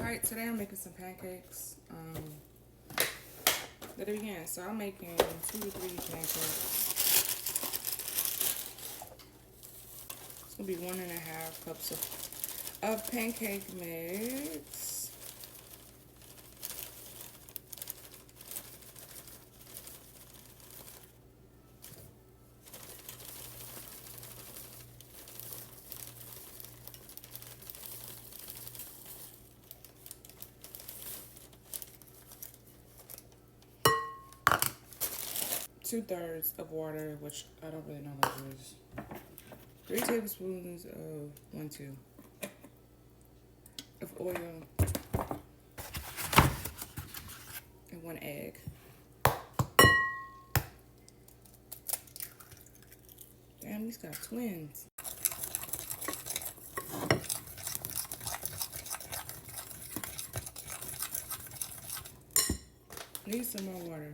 Alright, today I'm making some pancakes. Let it begin. So I'm making 2 to 3 pancakes. It's gonna be 1.5 cups of pancake mix. Two-thirds of water, which I don't really know what it is. 3 tablespoons of 1-2 of oil and 1 egg. Damn, these got twins. Need some more water.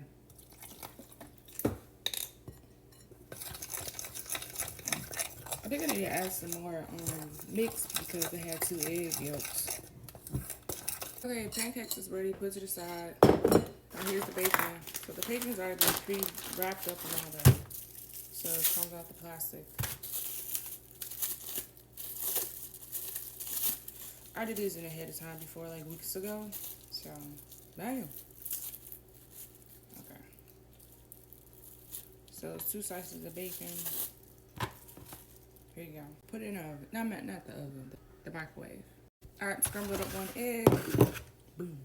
I think I need to add some more mix because it had 2 egg yolks. Okay, pancakes is ready. Put to the side. Now here's the bacon. So the bacon's already been pre-wrapped up and all that. So it comes out the plastic. I did these in ahead of time before, like weeks ago. So, bam. Okay. So it's 2 slices of bacon. Here you go. Put it in the oven. No, not the oven, the microwave. Alright, scrambled up 1 egg. Boom.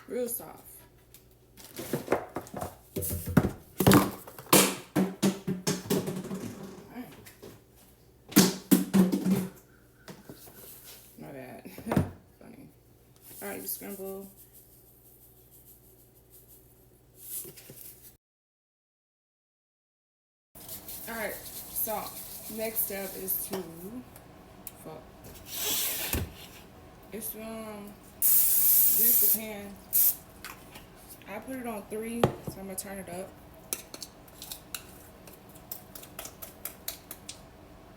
Real soft. Alright. My bad. Funny. Alright, you scramble. Alright, so next step is to grease the pan. I put it on 3, so I'm gonna turn it up.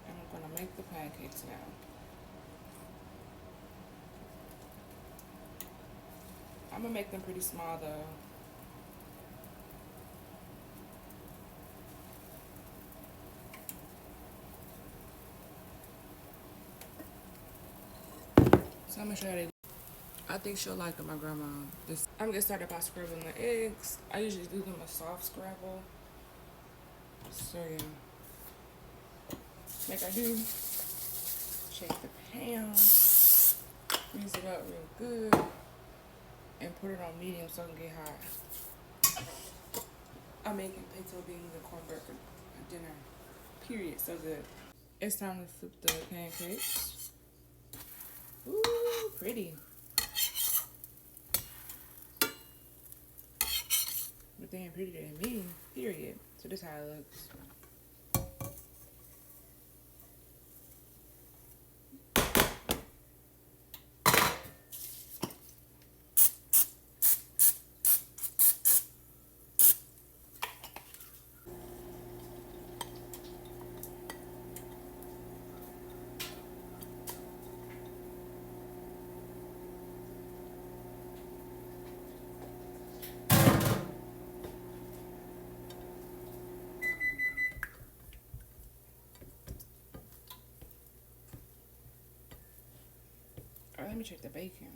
And I'm gonna make the pancakes now. I'm gonna make them pretty small though. So I'm gonna show you. I think she'll like it, my grandma. I'm gonna start by scrambling the eggs. I usually do them a soft scramble. So yeah. Like I do. Shake the pan. Grease it up real good. And put it on medium so it can get hot. I'm making pinto beans and cornbread for dinner. Period. So good. It's time to flip the pancakes. Ooh, pretty. But they ain't prettier than me, period. So this is how it looks. All right, let me check the bacon.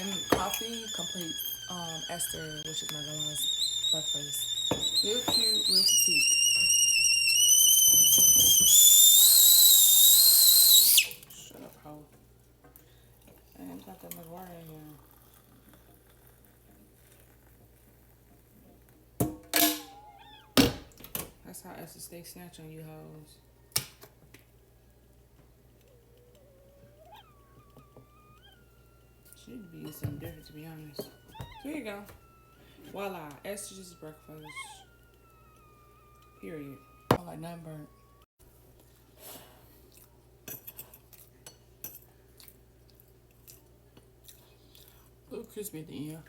And coffee completes Esther, which is my grandma's breakfast. Real cute, real petite. not that much water in here. That's how Esther stay snatch on you hoes. Should be something different, to be honest. So here you go. Voila, Esther's breakfast. Period. I like nothing burnt. A little crispy at the end.